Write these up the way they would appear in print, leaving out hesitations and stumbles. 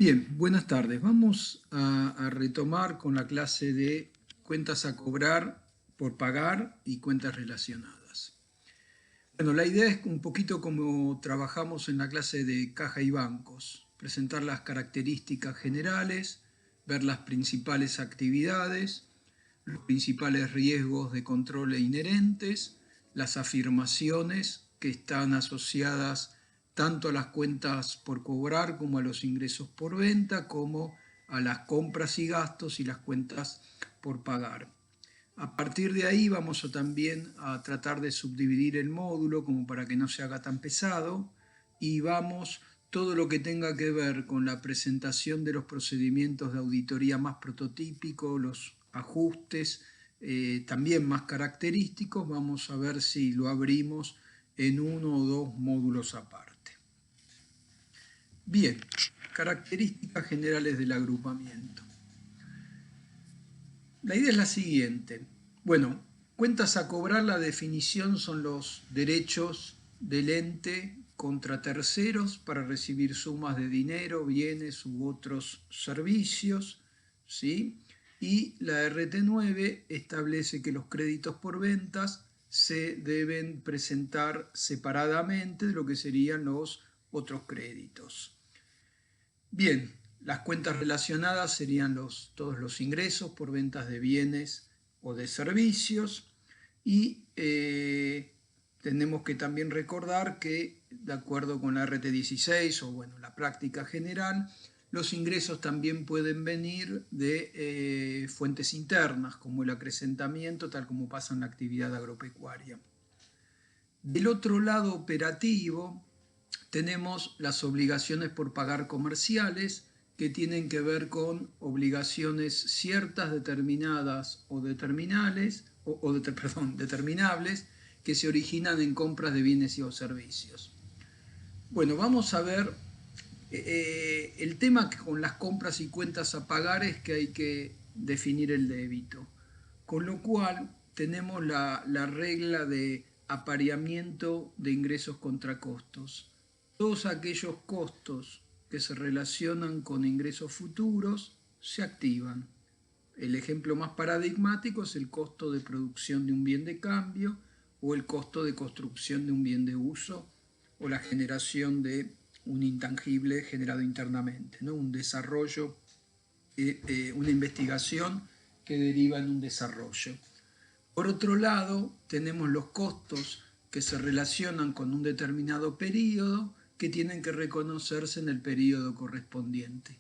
Bien, buenas tardes. Vamos a retomar con la clase de cuentas a cobrar por pagar y cuentas relacionadas. Bueno, la idea es un poquito como trabajamos en la clase de caja y bancos, presentar las características generales, ver las principales actividades, los principales riesgos de control inherentes, las afirmaciones que están asociadas tanto a las cuentas por cobrar como a los ingresos por venta, como a las compras y gastos y las cuentas por pagar. A partir de ahí vamos también a tratar de subdividir el módulo como para que no se haga tan pesado y vamos todo lo que tenga que ver con la presentación de los procedimientos de auditoría más prototípicos, los ajustes también más característicos, vamos a ver si lo abrimos en uno o dos módulos aparte. Bien, características generales del agrupamiento. La idea es la siguiente. Bueno, cuentas a cobrar, la definición son los derechos del ente contra terceros para recibir sumas de dinero, bienes u otros servicios, ¿sí? Y la RT9 establece que los créditos por ventas se deben presentar separadamente de lo que serían los otros créditos. Bien, las cuentas relacionadas serían todos los ingresos por ventas de bienes o de servicios y tenemos que también recordar que de acuerdo con la RT16 o bueno, la práctica general, los ingresos también pueden venir de fuentes internas como el acrecentamiento, tal como pasa en la actividad agropecuaria. Del otro lado operativo, tenemos las obligaciones por pagar comerciales que tienen que ver con obligaciones ciertas, determinadas o determinables que se originan en compras de bienes y o servicios. Bueno, vamos a ver el tema con las compras y cuentas a pagar es que hay que definir el débito, con lo cual tenemos la regla de apareamiento de ingresos contra costos. Todos aquellos costos que se relacionan con ingresos futuros se activan. El ejemplo más paradigmático es el costo de producción de un bien de cambio o el costo de construcción de un bien de uso o la generación de un intangible generado internamente, ¿no? Un desarrollo, una investigación que deriva en un desarrollo. Por otro lado, tenemos los costos que se relacionan con un determinado periodo que tienen que reconocerse en el periodo correspondiente.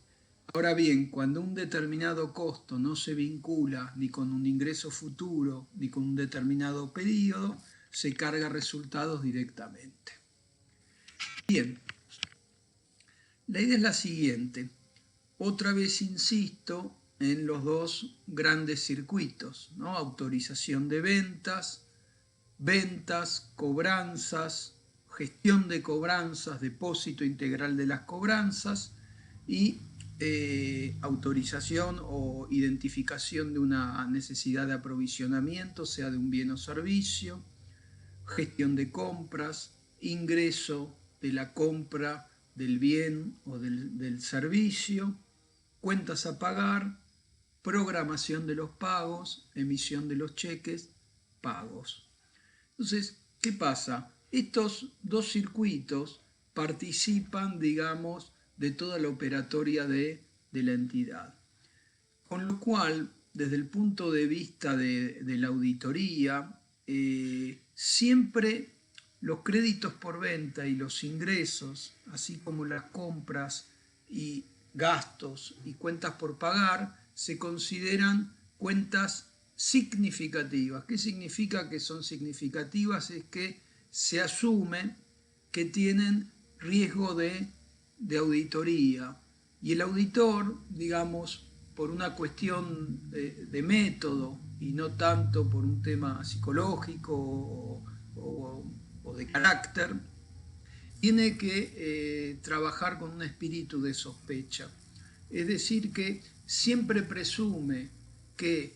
Ahora bien, cuando un determinado costo no se vincula ni con un ingreso futuro ni con un determinado periodo, se carga resultados directamente. Bien, la idea es la siguiente. Otra vez insisto en los dos grandes circuitos, ¿no? Autorización de ventas, ventas, cobranzas, gestión de cobranzas, depósito integral de las cobranzas y autorización o identificación de una necesidad de aprovisionamiento, sea de un bien o servicio, gestión de compras, ingreso de la compra del bien o del servicio, cuentas a pagar, programación de los pagos, emisión de los cheques, pagos. Entonces, ¿qué pasa? Estos dos circuitos participan, digamos, de toda la operatoria de la entidad. Con lo cual, desde el punto de vista de la auditoría, siempre los créditos por venta y los ingresos, así como las compras y gastos y cuentas por pagar, se consideran cuentas significativas. ¿Qué significa que son significativas? Es que se asume que tienen riesgo de auditoría. Y el auditor, digamos, por una cuestión de método y no tanto por un tema psicológico o de carácter, tiene que trabajar con un espíritu de sospecha. Es decir, que siempre presume que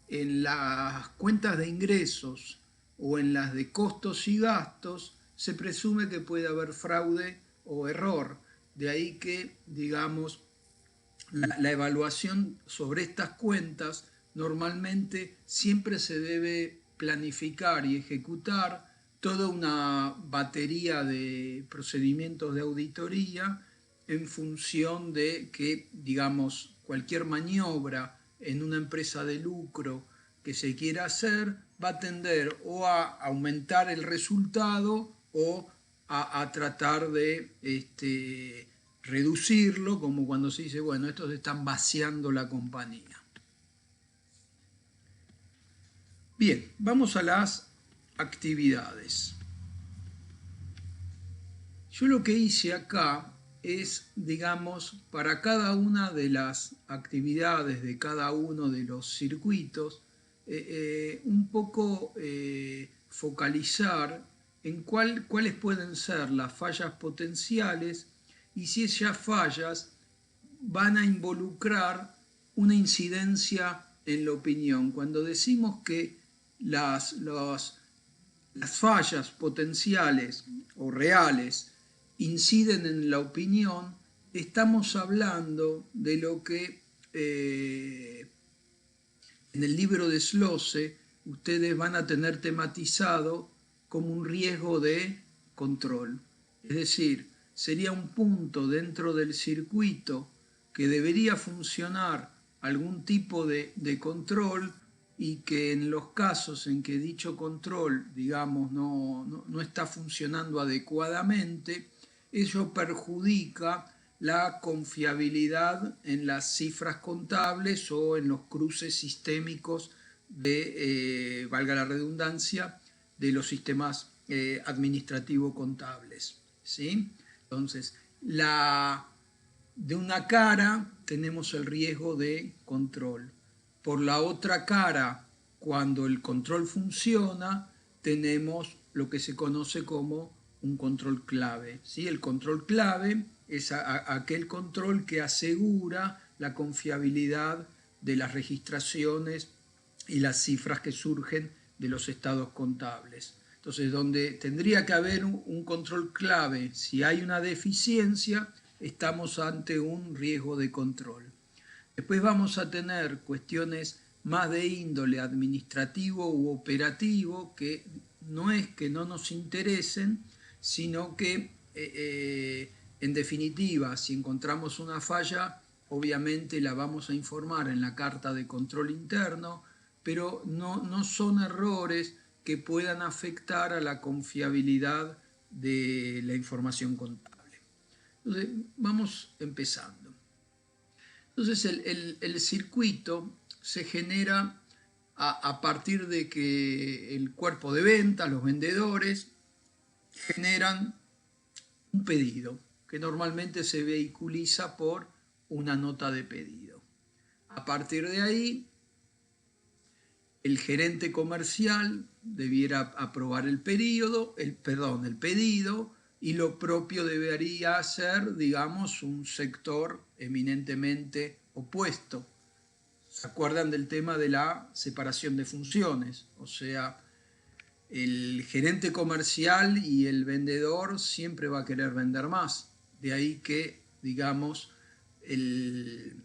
en las cuentas de ingresos o en las de costos y gastos se presume que puede haber fraude o error. De ahí que, digamos, la evaluación sobre estas cuentas normalmente siempre se debe planificar y ejecutar toda una batería de procedimientos de auditoría en función de que, digamos, cualquier maniobra en una empresa de lucro que se quiera hacer va a tender o a aumentar el resultado o a tratar de reducirlo, como cuando se dice, bueno, estos están vaciando la compañía. Bien, vamos a las actividades. Yo lo que hice acá es, digamos, para cada una de las actividades de cada uno de los circuitos, un poco focalizar en cuáles pueden ser las fallas potenciales y si esas fallas van a involucrar una incidencia en la opinión. Cuando decimos que las fallas potenciales o reales inciden en la opinión, estamos hablando de lo que en el libro de Schlosse ustedes van a tener tematizado como un riesgo de control. Es decir, sería un punto dentro del circuito que debería funcionar algún tipo de control y que en los casos en que dicho control, digamos, no está funcionando adecuadamente, ello perjudica la confiabilidad en las cifras contables o en los cruces sistémicos de, valga la redundancia, de los sistemas administrativo-contables, ¿sí? Entonces, de una cara tenemos el riesgo de control. Por la otra cara, cuando el control funciona, tenemos lo que se conoce como un control clave, ¿sí? El control clave es aquel control que asegura la confiabilidad de las registraciones y las cifras que surgen de los estados contables. Entonces, donde tendría que haber un control clave, si hay una deficiencia, estamos ante un riesgo de control. Después vamos a tener cuestiones más de índole administrativo u operativo, que no es que no nos interesen, sino que en definitiva, si encontramos una falla, obviamente la vamos a informar en la carta de control interno, pero no son errores que puedan afectar a la confiabilidad de la información contable. Entonces, vamos empezando. Entonces, el circuito se genera a partir de que el cuerpo de venta, los vendedores, generan un pedido que normalmente se vehiculiza por una nota de pedido. A partir de ahí, el gerente comercial debiera aprobar el pedido y lo propio debería ser, digamos, un sector eminentemente opuesto. ¿Se acuerdan del tema de la separación de funciones? O sea, el gerente comercial y el vendedor siempre va a querer vender más. De ahí que, digamos, el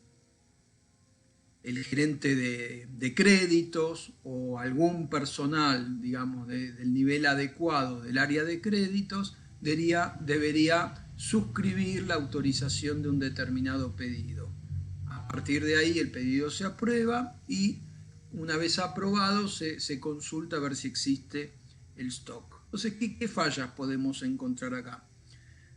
gerente de créditos o algún personal, digamos, del nivel adecuado del área de créditos debería suscribir la autorización de un determinado pedido. A partir de ahí el pedido se aprueba y una vez aprobado se consulta a ver si existe el stock. Entonces, ¿qué fallas podemos encontrar acá?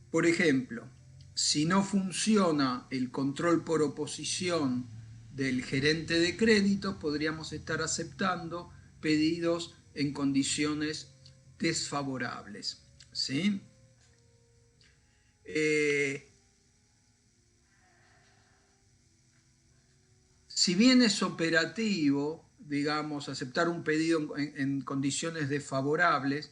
Por ejemplo, si no funciona el control por oposición del gerente de crédito, podríamos estar aceptando pedidos en condiciones desfavorables, ¿sí? Si bien es operativo, digamos, aceptar un pedido en condiciones desfavorables,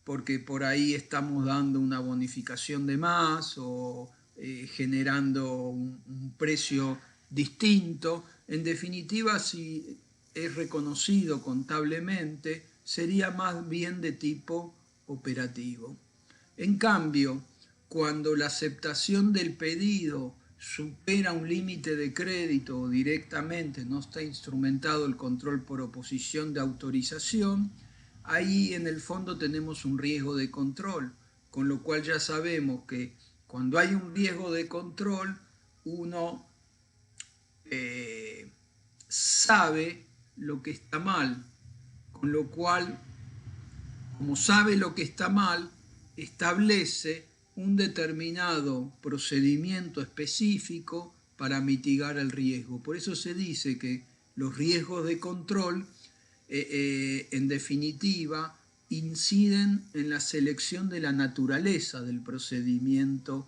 porque por ahí estamos dando una bonificación de más o generando un precio distinto, en definitiva, si es reconocido contablemente, sería más bien de tipo operativo. En cambio, cuando la aceptación del pedido supera un límite de crédito o directamente no está instrumentado el control por oposición de autorización, ahí en el fondo tenemos un riesgo de control, con lo cual ya sabemos que cuando hay un riesgo de control, uno sabe lo que está mal, con lo cual, como sabe lo que está mal, establece un determinado procedimiento específico para mitigar el riesgo. Por eso se dice que los riesgos de control, en definitiva, inciden en la selección de la naturaleza del procedimiento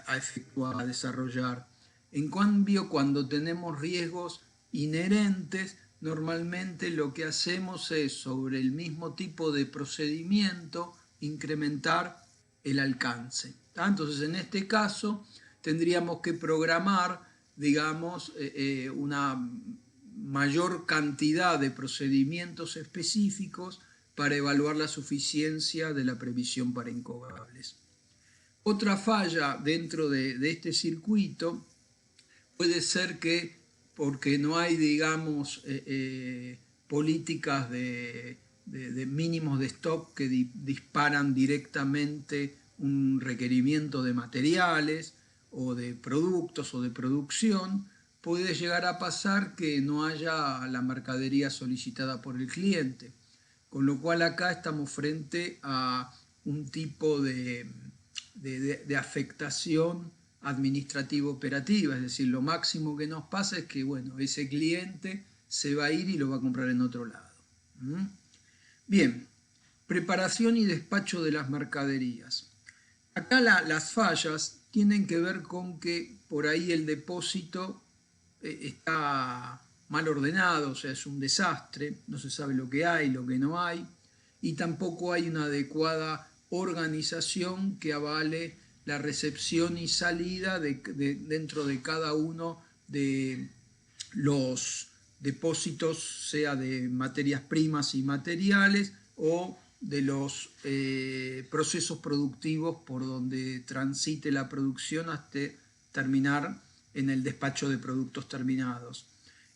a efectuar, a desarrollar. En cambio, cuando tenemos riesgos inherentes, normalmente lo que hacemos es, sobre el mismo tipo de procedimiento, incrementar el alcance. Entonces, en este caso, tendríamos que programar, digamos, una mayor cantidad de procedimientos específicos para evaluar la suficiencia de la previsión para incobrables. Otra falla dentro de este circuito puede ser que, porque no hay, digamos, políticas de mínimos de stock que disparan directamente un requerimiento de materiales o de productos o de producción, puede llegar a pasar que no haya la mercadería solicitada por el cliente. Con lo cual acá estamos frente a un tipo de afectación administrativo-operativa, es decir, lo máximo que nos pasa es que, bueno, ese cliente se va a ir y lo va a comprar en otro lado. Bien, preparación y despacho de las mercaderías. Acá las fallas tienen que ver con que por ahí el depósito está mal ordenado, o sea, es un desastre, no se sabe lo que hay, lo que no hay, y tampoco hay una adecuada organización que avale la recepción y salida dentro de cada uno de los depósitos, sea de materias primas y materiales o de los procesos productivos por donde transite la producción hasta terminar en el despacho de productos terminados.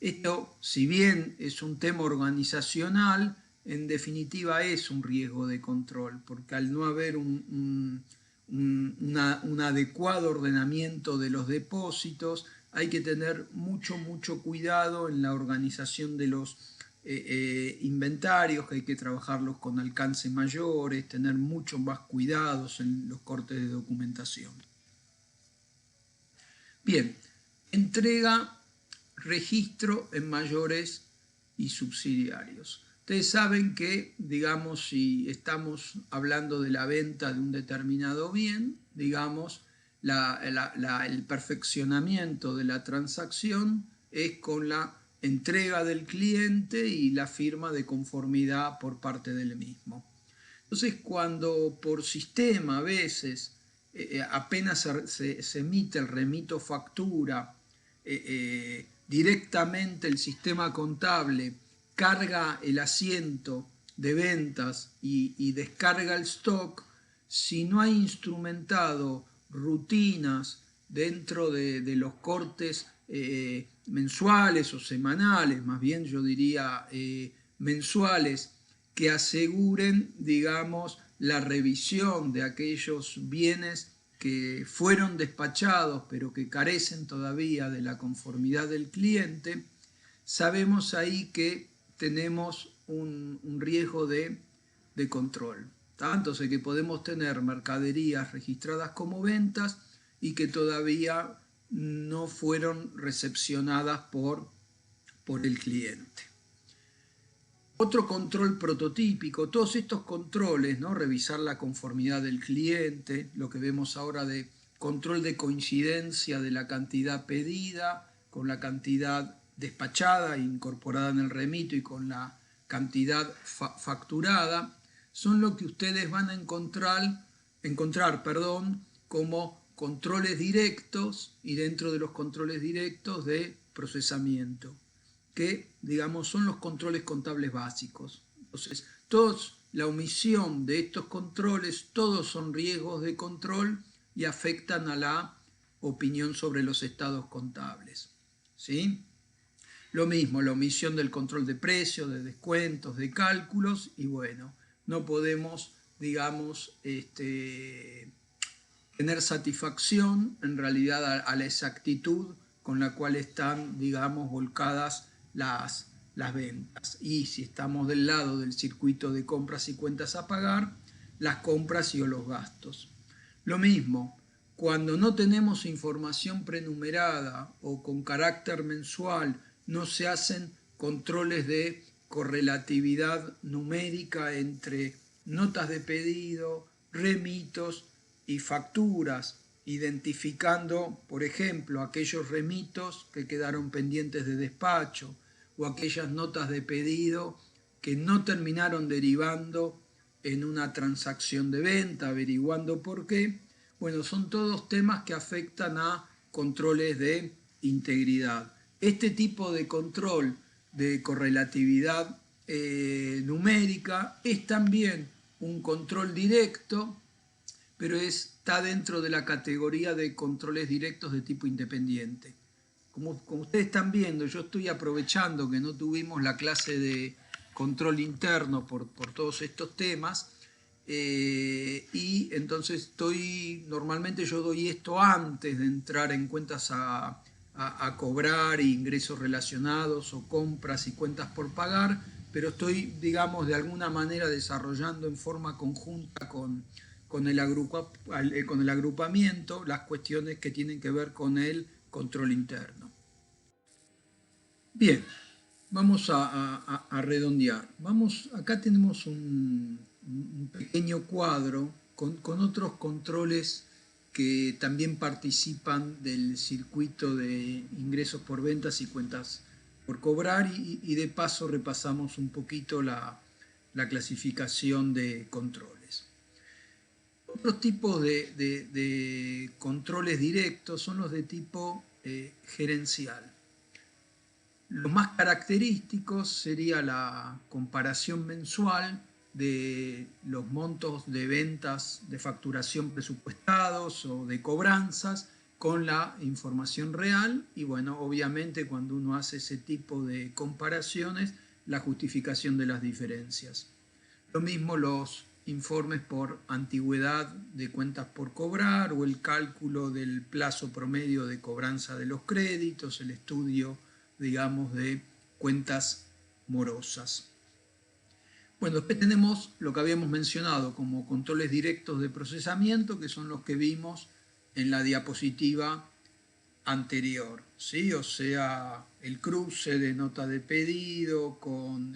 Esto, si bien es un tema organizacional, en definitiva es un riesgo de control, porque al no haber un adecuado ordenamiento de los depósitos, hay que tener mucho cuidado en la organización de los inventarios, que hay que trabajarlos con alcances mayores, tener mucho más cuidados en los cortes de documentación. Bien, entrega, registro en mayores y subsidiarios. Ustedes saben que, digamos, si estamos hablando de la venta de un determinado bien, digamos, el perfeccionamiento de la transacción es con la entrega del cliente y la firma de conformidad por parte del mismo. Entonces, cuando por sistema a veces apenas se emite el remito factura, directamente el sistema contable carga el asiento de ventas y descarga el stock, si no hay instrumentado rutinas dentro de los cortes mensuales o semanales, más bien yo diría mensuales, que aseguren, digamos, la revisión de aquellos bienes que fueron despachados pero que carecen todavía de la conformidad del cliente, sabemos ahí que tenemos un riesgo de control. Entonces, que podemos tener mercaderías registradas como ventas y que todavía no fueron recepcionadas por el cliente. Otro control prototípico, todos estos controles, ¿no? Revisar la conformidad del cliente, lo que vemos ahora de control de coincidencia de la cantidad pedida con la cantidad despachada, incorporada en el remito y con la cantidad facturada, son lo que ustedes van a encontrar como controles directos y dentro de los controles directos de procesamiento, que, digamos, son los controles contables básicos. Entonces, la omisión de estos controles, todos son riesgos de control y afectan a la opinión sobre los estados contables. ¿Sí? Lo mismo, la omisión del control de precios, de descuentos, de cálculos, y bueno, no podemos, digamos, tener satisfacción en realidad a la exactitud con la cual están, digamos, volcadas las ventas. Y si estamos del lado del circuito de compras y cuentas a pagar, las compras y o los gastos. Lo mismo, cuando no tenemos información prenumerada o con carácter mensual, no se hacen controles de correlatividad numérica entre notas de pedido, remitos y facturas, identificando, por ejemplo, aquellos remitos que quedaron pendientes de despacho o aquellas notas de pedido que no terminaron derivando en una transacción de venta, averiguando por qué. Bueno, son todos temas que afectan a controles de integridad. Este tipo de control de correlatividad numérica es también un control directo, pero está dentro de la categoría de controles directos de tipo independiente. Como ustedes están viendo, yo estoy aprovechando que no tuvimos la clase de control interno por todos estos temas, y entonces normalmente yo doy esto antes de entrar en cuentas a cobrar, ingresos relacionados o compras y cuentas por pagar, pero estoy, digamos, de alguna manera desarrollando en forma conjunta con el agrupamiento las cuestiones que tienen que ver con el control interno. Bien, vamos a redondear. Acá tenemos un pequeño cuadro con otros controles que también participan del circuito de ingresos por ventas y cuentas por cobrar, y de paso repasamos un poquito la clasificación de controles. Otros tipos de controles directos son los de tipo gerencial. Los más característicos sería la comparación mensual de los montos de ventas de facturación presupuestados o de cobranzas con la información real, y bueno, obviamente cuando uno hace ese tipo de comparaciones, la justificación de las diferencias. Lo mismo los informes por antigüedad de cuentas por cobrar o el cálculo del plazo promedio de cobranza de los créditos, el estudio, digamos, de cuentas morosas. Bueno, después tenemos lo que habíamos mencionado como controles directos de procesamiento, que son los que vimos en la diapositiva anterior, ¿sí? O sea, el cruce de nota de pedido con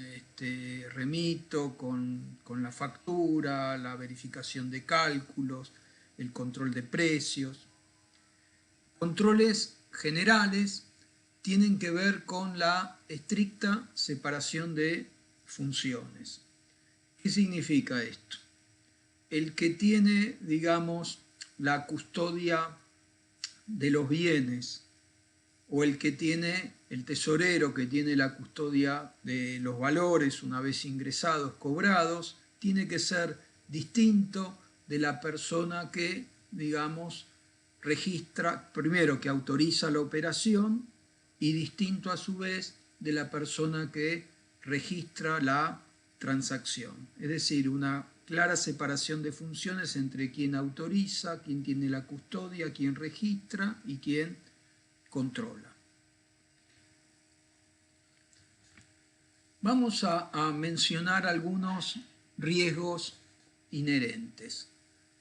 remito, con la factura, la verificación de cálculos, el control de precios. Controles generales tienen que ver con la estricta separación de funciones. ¿Qué significa esto? El que tiene, digamos, la custodia de los bienes, o el que tiene, el tesorero que tiene la custodia de los valores una vez ingresados, cobrados, tiene que ser distinto de la persona que, digamos, registra, primero que autoriza la operación, y distinto a su vez de la persona que registra la transacción. Es decir, una clara separación de funciones entre quien autoriza, quien tiene la custodia, quien registra y quien controla. Vamos a mencionar algunos riesgos inherentes.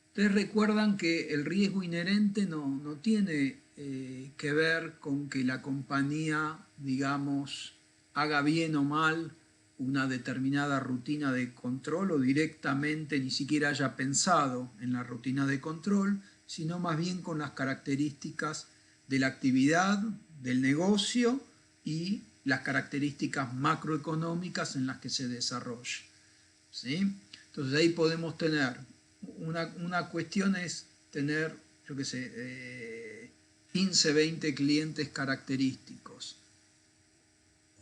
Ustedes recuerdan que el riesgo inherente no tiene que ver con que la compañía, digamos, haga bien o mal una determinada rutina de control o directamente ni siquiera haya pensado en la rutina de control, sino más bien con las características de la actividad, del negocio y las características macroeconómicas en las que se desarrolla. ¿Sí? Entonces ahí podemos tener, una cuestión es tener, yo qué sé, 15, 20 clientes característicos.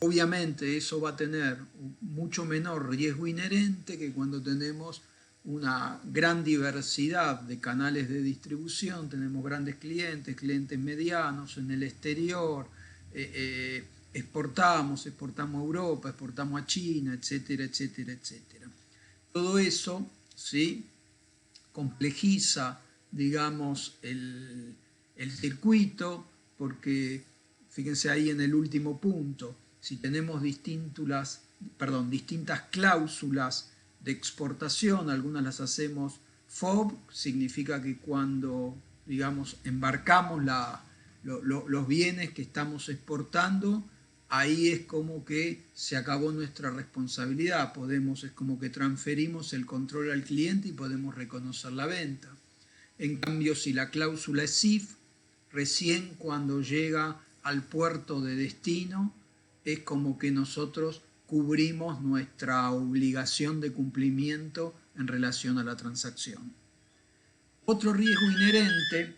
Obviamente eso va a tener mucho menor riesgo inherente que cuando tenemos una gran diversidad de canales de distribución, tenemos grandes clientes, clientes medianos en el exterior, exportamos a Europa, exportamos a China, etcétera, etcétera, etcétera. Todo eso, ¿sí?, complejiza, digamos, el circuito, porque fíjense ahí en el último punto, si tenemos distintas cláusulas de exportación, algunas las hacemos FOB, significa que cuando, digamos, embarcamos los bienes que estamos exportando, ahí es como que se acabó nuestra responsabilidad, es como que transferimos el control al cliente y podemos reconocer la venta. En cambio, si la cláusula es SIF, recién cuando llega al puerto de destino, es como que nosotros cubrimos nuestra obligación de cumplimiento en relación a la transacción. Otro riesgo inherente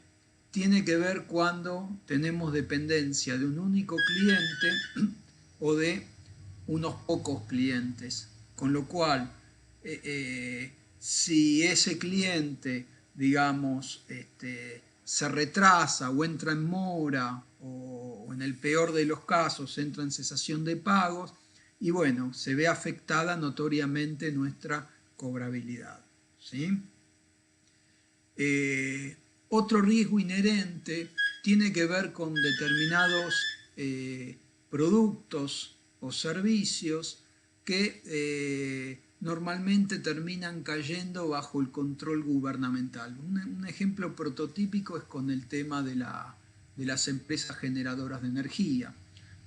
tiene que ver cuando tenemos dependencia de un único cliente o de unos pocos clientes, con lo cual si ese cliente, digamos, se retrasa o entra en mora o en el peor de los casos entra en cesación de pagos, y bueno, se ve afectada notoriamente nuestra cobrabilidad, ¿sí? Otro riesgo inherente tiene que ver con determinados productos o servicios que normalmente terminan cayendo bajo el control gubernamental. Un ejemplo prototípico es con el tema de las empresas generadoras de energía,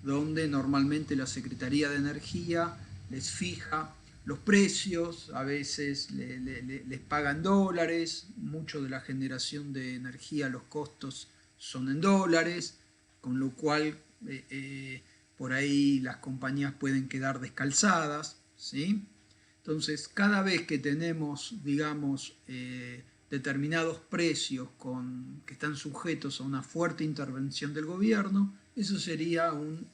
donde normalmente la Secretaría de Energía les fija los precios, a veces les pagan dólares, mucho de la generación de energía, los costos son en dólares, con lo cual por ahí las compañías pueden quedar descalzadas, ¿sí? Entonces, cada vez que tenemos, digamos, determinados precios que están sujetos a una fuerte intervención del gobierno, eso sería un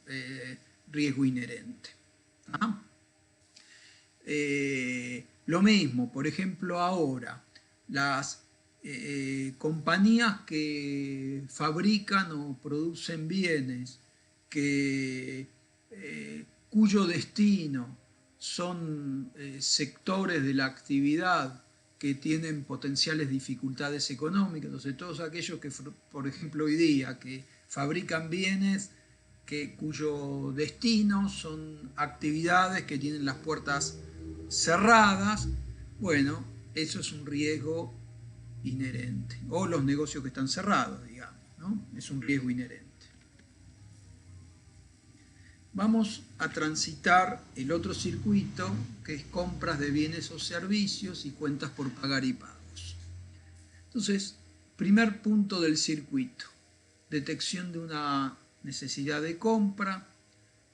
riesgo inherente. ¿Ah? Lo mismo, por ejemplo, ahora, las compañías que fabrican o producen bienes cuyo destino son sectores de la actividad que tienen potenciales dificultades económicas, entonces todos aquellos que, por ejemplo, hoy día que fabrican bienes cuyo destino son actividades que tienen las puertas cerradas, bueno, eso es un riesgo inherente. O los negocios que están cerrados, digamos, ¿no? Es un riesgo inherente. Vamos a transitar el otro circuito, que es compras de bienes o servicios y cuentas por pagar y pagos. Entonces, primer punto del circuito, detección de una necesidad de compra,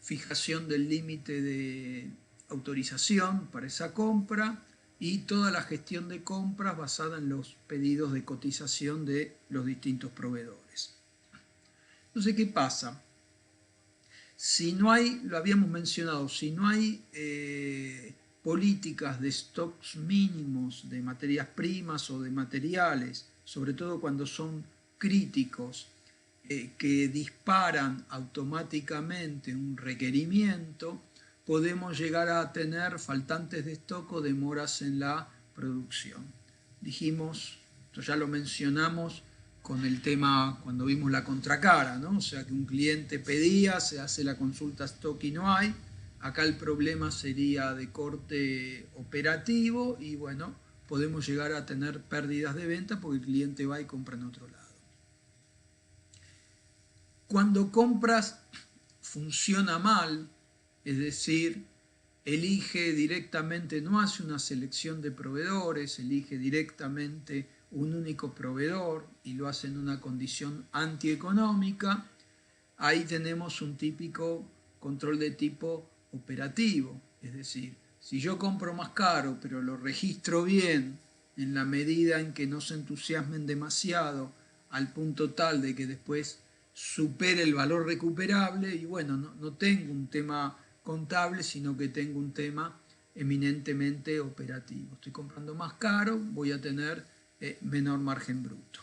fijación del límite de autorización para esa compra y toda la gestión de compras basada en los pedidos de cotización de los distintos proveedores. Entonces, ¿qué pasa? Si no hay, lo habíamos mencionado, si no hay políticas de stocks mínimos de materias primas o de materiales, sobre todo cuando son críticos, que disparan automáticamente un requerimiento, podemos llegar a tener faltantes de stock o demoras en la producción. Dijimos, esto ya lo mencionamos con el tema cuando vimos la contracara, ¿no? O sea que un cliente pedía, se hace la consulta stock y no hay. Acá el problema sería de corte operativo y bueno, podemos llegar a tener pérdidas de venta porque el cliente va y compra en otro lado. Cuando compras funciona mal, es decir, elige directamente, no hace una selección de proveedores, elige directamente un único proveedor y lo hace en una condición antieconómica, ahí tenemos un típico control de tipo operativo, es decir, si yo compro más caro pero lo registro bien en la medida en que no se entusiasmen demasiado al punto tal de que después supere el valor recuperable y bueno, no tengo un tema contable, sino que tengo un tema eminentemente operativo. Estoy comprando más caro, voy a tener menor margen bruto.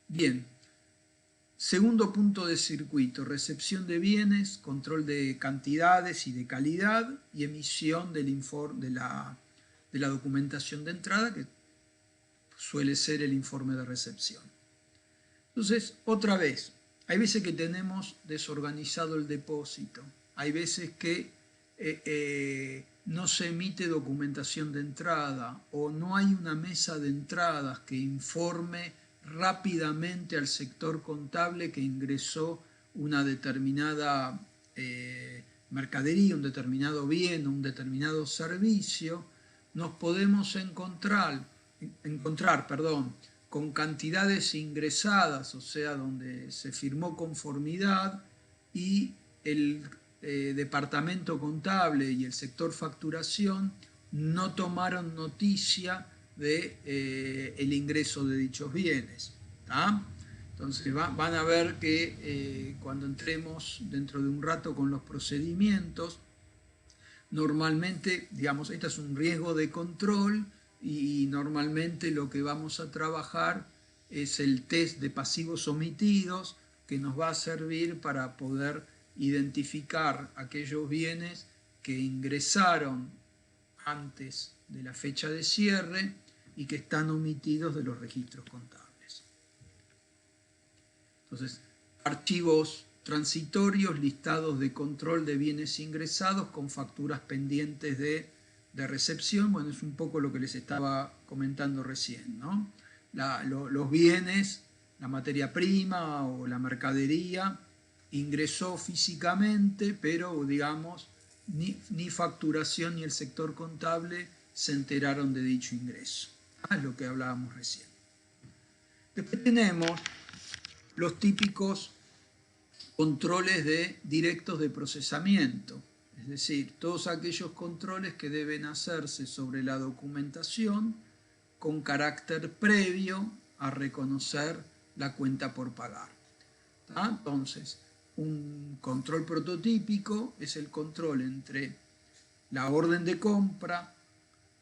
Bien, segundo punto de circuito, recepción de bienes, control de cantidades y de calidad y emisión del informe, de la documentación de entrada, que suele ser el informe de recepción. Entonces, otra vez, hay veces que tenemos desorganizado el depósito, hay veces que no se emite documentación de entrada o no hay una mesa de entradas que informe rápidamente al sector contable que ingresó una determinada mercadería, un determinado bien, un determinado servicio. Nos podemos encontrar con cantidades ingresadas, o sea, donde se firmó conformidad y el departamento contable y el sector facturación no tomaron noticia de el ingreso de dichos bienes. ¿Tá? Entonces van a ver que cuando entremos dentro de un rato con los procedimientos, normalmente, digamos, este es un riesgo de control y normalmente lo que vamos a trabajar es el test de pasivos omitidos, que nos va a servir para poder identificar aquellos bienes que ingresaron antes de la fecha de cierre y que están omitidos de los registros contables. Entonces, archivos transitorios, listados de control de bienes ingresados con facturas pendientes de recepción. Bueno, es un poco lo que les estaba comentando recién, ¿no? Los bienes, la materia prima o la mercadería ingresó físicamente, pero digamos, ni facturación ni el sector contable se enteraron de dicho ingreso. Es lo que hablábamos recién. Después tenemos los típicos controles directos de procesamiento, es decir, todos aquellos controles que deben hacerse sobre la documentación con carácter previo a reconocer la cuenta por pagar. ¿Tá? Entonces, un control prototípico es el control entre la orden de compra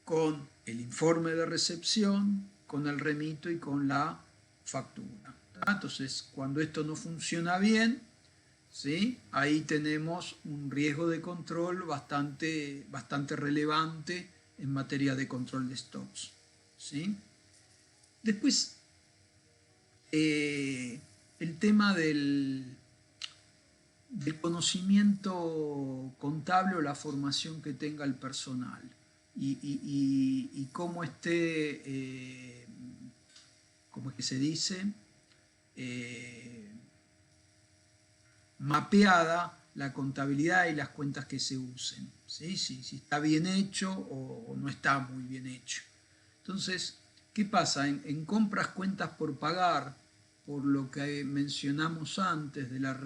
con el informe de recepción, con el remito y con la factura. ¿Tá? Entonces, cuando esto no funciona bien, ¿sí? Ahí tenemos un riesgo de control bastante relevante en materia de control de stocks, ¿sí? Después, el tema del conocimiento contable o la formación que tenga el personal y cómo esté, ¿cómo es que se dice? Mapeada la contabilidad y las cuentas que se usen, ¿sí? Si está bien hecho o no está muy bien hecho. Entonces, ¿qué pasa? En compras cuentas por pagar, por lo que mencionamos antes de las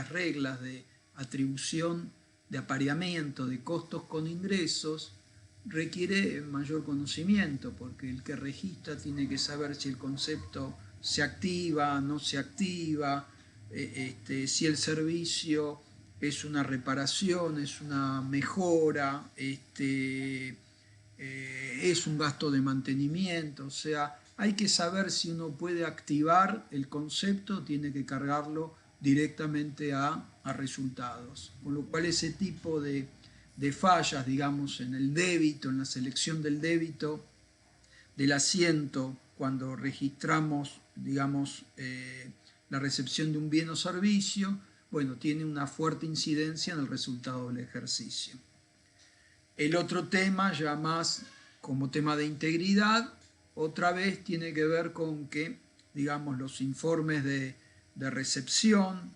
reglas de atribución, de apareamiento de costos con ingresos, requiere mayor conocimiento, porque el que registra tiene que saber si el concepto se activa, no se activa, si el servicio es una reparación, es una mejora, es un gasto de mantenimiento. O sea, hay que saber si uno puede activar el concepto, tiene que cargarlo directamente a resultados. Con lo cual ese tipo de fallas, digamos, en el débito, en la selección del débito del asiento, cuando registramos, digamos, la recepción de un bien o servicio, bueno, tiene una fuerte incidencia en el resultado del ejercicio. El otro tema, ya más como tema de integridad, otra vez tiene que ver con que, digamos, los informes de recepción,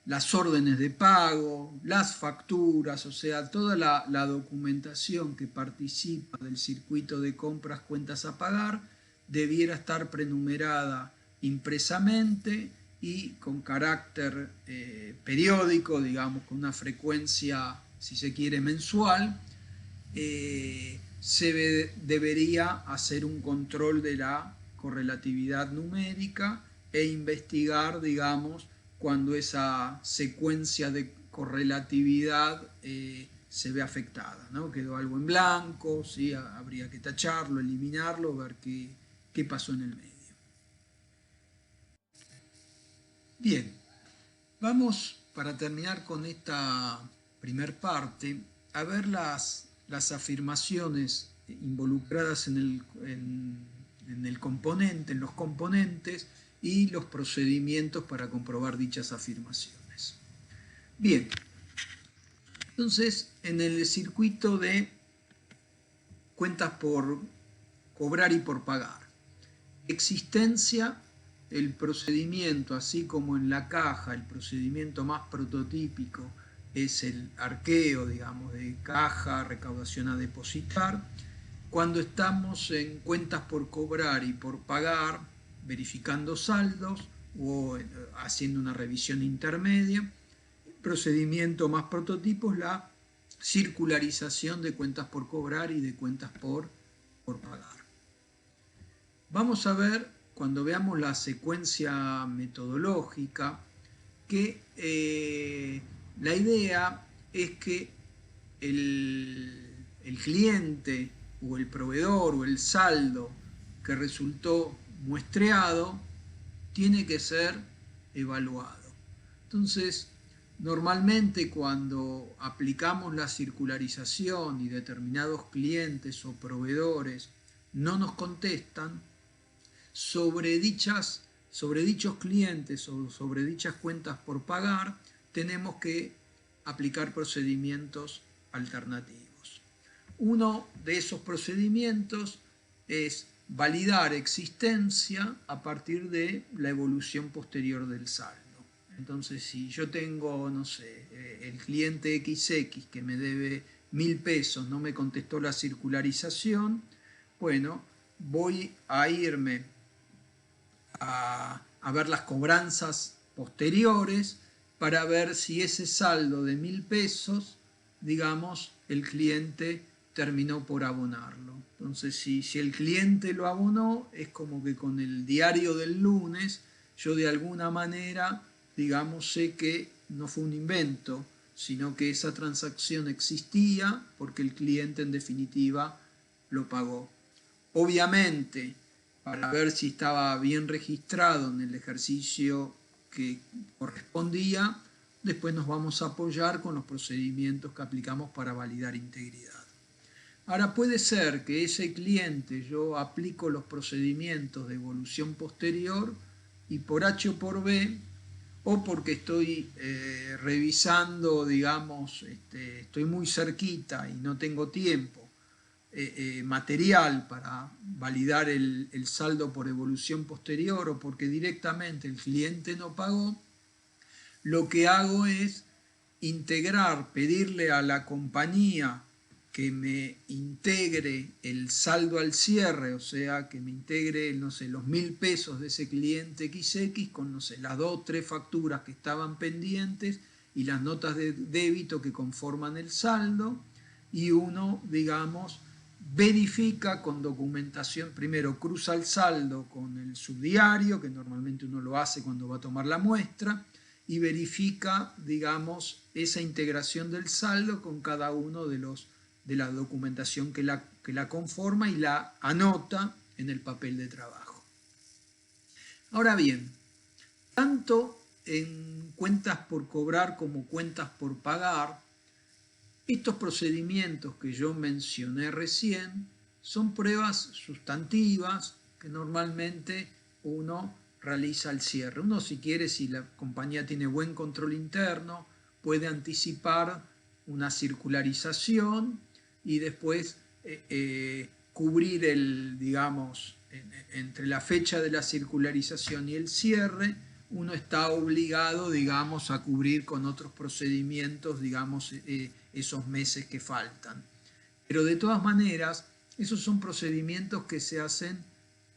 las órdenes de pago, las facturas, o sea, toda la documentación que participa del circuito de compras cuentas a pagar, debiera estar prenumerada impresamente y con carácter periódico, digamos, con una frecuencia, si se quiere, mensual. Debería hacer un control de la correlatividad numérica e investigar, digamos, cuando esa secuencia de correlatividad se ve afectada, ¿no? Quedó algo en blanco, ¿sí? Habría que tacharlo, eliminarlo, ver qué pasó en el medio. Bien, vamos para terminar con esta primer parte a ver las afirmaciones involucradas en el componente, en los componentes y los procedimientos para comprobar dichas afirmaciones. Bien, entonces en el circuito de cuentas por cobrar y por pagar, existencia, el procedimiento, así como en la caja, el procedimiento más prototípico es el arqueo, digamos, de caja, recaudación a depositar. Cuando estamos en cuentas por cobrar y por pagar, verificando saldos o haciendo una revisión intermedia, el procedimiento más prototipo es la circularización de cuentas por cobrar y de cuentas por pagar. Vamos a ver, cuando veamos la secuencia metodológica, que la idea es que el cliente o el proveedor o el saldo que resultó muestreado tiene que ser evaluado. Entonces, normalmente cuando aplicamos la circularización y determinados clientes o proveedores no nos contestan, sobre dichos clientes o sobre dichas cuentas por pagar, tenemos que aplicar procedimientos alternativos. Uno de esos procedimientos es validar existencia a partir de la evolución posterior del saldo. Entonces, si yo tengo, no sé, el cliente XX que me debe 1.000 pesos, no me contestó la circularización, bueno, voy a irme a ver las cobranzas posteriores para ver si ese saldo de 1.000 pesos, digamos, el cliente terminó por abonarlo. Entonces, si el cliente lo abonó, es como que con el diario del lunes, yo de alguna manera, digamos, sé que no fue un invento, sino que esa transacción existía porque el cliente en definitiva lo pagó. Obviamente, para ver si estaba bien registrado en el ejercicio que correspondía, después nos vamos a apoyar con los procedimientos que aplicamos para validar integridad. Ahora puede ser que ese cliente yo aplico los procedimientos de evolución posterior y por H o por B, o porque estoy revisando, digamos, estoy muy cerquita y no tengo tiempo material para validar el saldo por evolución posterior o porque directamente el cliente no pagó, lo que hago es integrar, pedirle a la compañía que me integre el saldo al cierre, o sea, que me integre, no sé, los 1.000 pesos de ese cliente XX con, no sé, las 2 o 3 facturas que estaban pendientes y las notas de débito que conforman el saldo, y uno, digamos, verifica con documentación, primero cruza el saldo con el subdiario, que normalmente uno lo hace cuando va a tomar la muestra, y verifica, digamos, esa integración del saldo con cada uno de la documentación que la conforma y la anota en el papel de trabajo. Ahora bien, tanto en cuentas por cobrar como cuentas por pagar, estos procedimientos que yo mencioné recién son pruebas sustantivas que normalmente uno realiza al cierre. Uno, si quiere, si la compañía tiene buen control interno, puede anticipar una circularización y después cubrir digamos, entre la fecha de la circularización y el cierre, uno está obligado, digamos, a cubrir con otros procedimientos, digamos, esos meses que faltan. Pero de todas maneras, esos son procedimientos que se hacen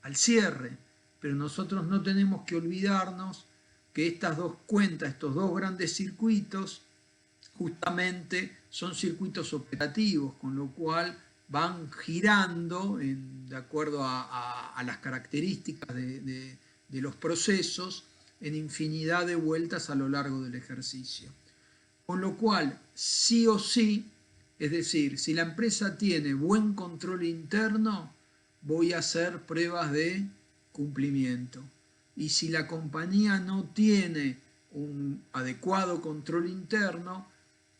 al cierre, pero nosotros no tenemos que olvidarnos que estas dos cuentas, estos dos grandes circuitos, justamente son circuitos operativos, con lo cual van girando de acuerdo a las características de los procesos en infinidad de vueltas a lo largo del ejercicio. Con lo cual, sí o sí, es decir, si la empresa tiene buen control interno, voy a hacer pruebas de cumplimiento. Y si la compañía no tiene un adecuado control interno,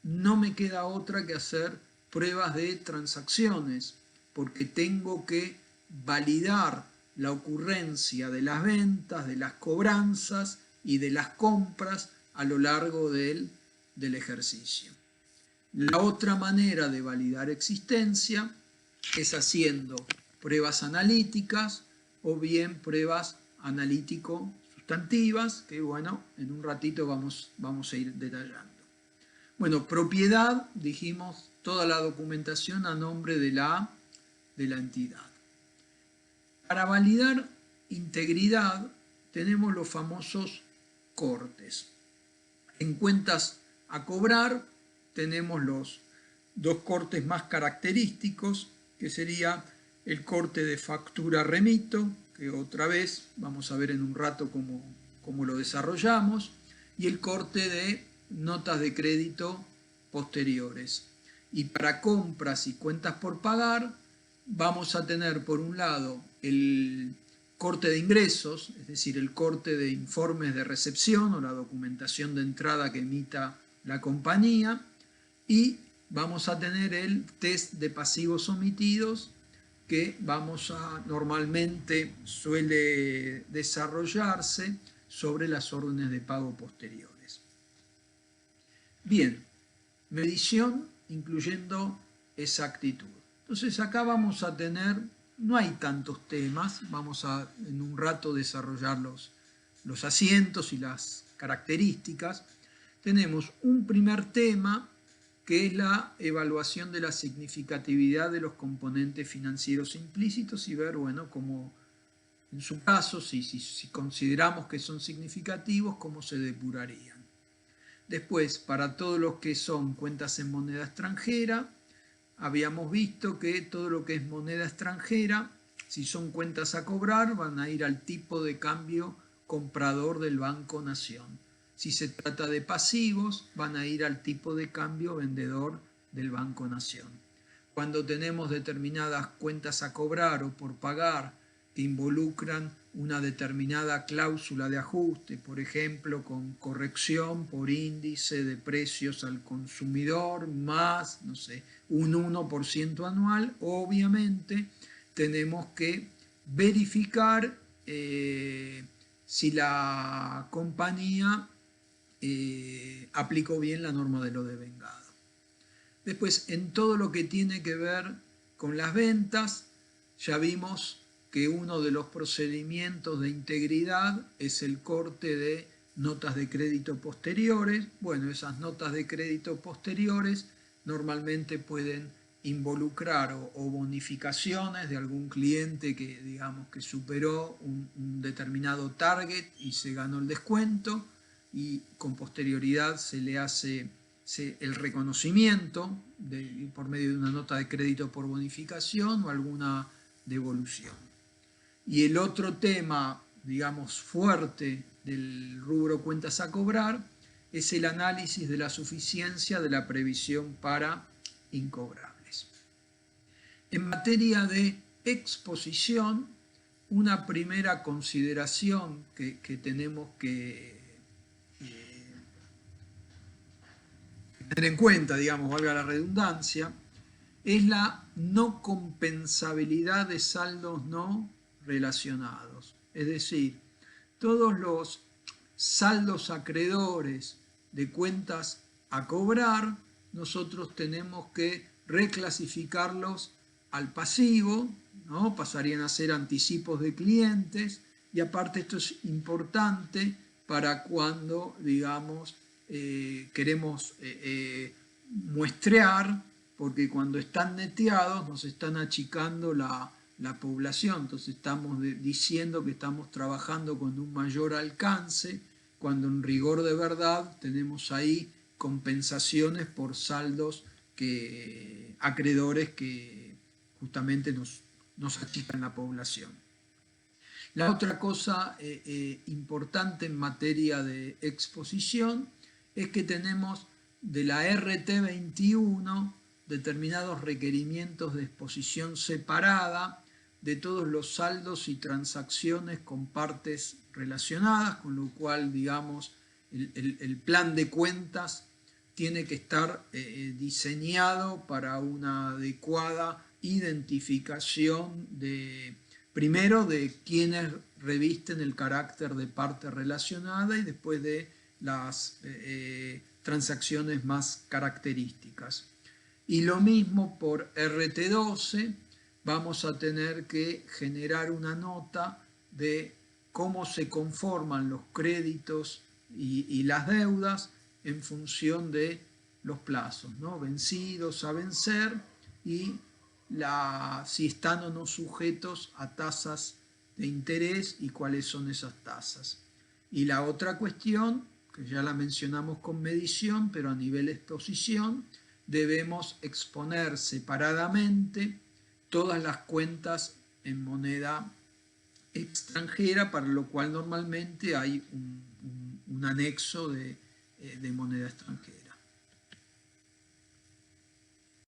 no me queda otra que hacer pruebas de transacciones, porque tengo que validar la ocurrencia de las ventas, de las cobranzas y de las compras a lo largo del ejercicio. La otra manera de validar existencia es haciendo pruebas analíticas o bien pruebas analítico-sustantivas, que bueno, en un ratito vamos a ir detallando. Bueno, propiedad, dijimos, toda la documentación a nombre de la entidad. Para validar integridad tenemos los famosos cortes. En cuentas a cobrar tenemos los dos cortes más característicos, que sería el corte de factura remito, que otra vez vamos a ver en un rato cómo lo desarrollamos, y el corte de notas de crédito posteriores. Y para compras y cuentas por pagar vamos a tener por un lado el corte de ingresos, es decir, el corte de informes de recepción o la documentación de entrada que emita la compañía, y vamos a tener el test de pasivos omitidos que normalmente suele desarrollarse sobre las órdenes de pago posteriores. Bien, medición incluyendo exactitud. Entonces acá vamos a tener, no hay tantos temas, vamos a en un rato desarrollar los asientos y las características. Tenemos un primer tema que es la evaluación de la significatividad de los componentes financieros implícitos y ver, bueno, cómo en su caso, si consideramos que son significativos, cómo se depurarían. Después, para todos los que son cuentas en moneda extranjera, habíamos visto que todo lo que es moneda extranjera, si son cuentas a cobrar, van a ir al tipo de cambio comprador del Banco Nación. Si se trata de pasivos, van a ir al tipo de cambio vendedor del Banco Nación. Cuando tenemos determinadas cuentas a cobrar o por pagar que involucran una determinada cláusula de ajuste, por ejemplo, con corrección por índice de precios al consumidor más, no sé, un 1% anual, obviamente tenemos que verificar si la compañía aplicó bien la norma de lo devengado. Después, en todo lo que tiene que ver con las ventas, ya vimos que uno de los procedimientos de integridad es el corte de notas de crédito posteriores. Bueno, esas notas de crédito posteriores normalmente pueden involucrar o bonificaciones de algún cliente que digamos que superó un determinado target y se ganó el descuento, y con posterioridad se le hace el reconocimiento por medio de una nota de crédito por bonificación o alguna devolución. Y el otro tema, digamos, fuerte del rubro cuentas a cobrar es el análisis de la suficiencia de la previsión para incobrables. En materia de exposición, una primera consideración que tenemos que tener en cuenta, digamos, valga la redundancia, es la no compensabilidad de saldos no relacionados. Es decir, todos los saldos acreedores de cuentas a cobrar, nosotros tenemos que reclasificarlos al pasivo, ¿no? Pasarían a ser anticipos de clientes, y aparte esto es importante para cuando, digamos, queremos muestrear, porque cuando están neteados nos están achicando la población, entonces estamos diciendo que estamos trabajando con un mayor alcance, cuando en rigor de verdad tenemos ahí compensaciones por saldos acreedores que justamente nos achican la población. La otra cosa importante en materia de exposición es que tenemos de la RT21 determinados requerimientos de exposición separada de todos los saldos y transacciones con partes relacionadas, con lo cual, digamos, el plan de cuentas tiene que estar diseñado para una adecuada identificación primero de quienes revisten el carácter de parte relacionada y después de las transacciones más características. Y lo mismo por RT12, vamos a tener que generar una nota de cómo se conforman los créditos y las deudas en función de los plazos, ¿no? Vencidos a vencer y si están o no sujetos a tasas de interés y cuáles son esas tasas. Y la otra cuestión, que ya la mencionamos con medición, pero a nivel exposición, debemos exponer separadamente todas las cuentas en moneda extranjera, para lo cual normalmente hay un anexo de moneda extranjera.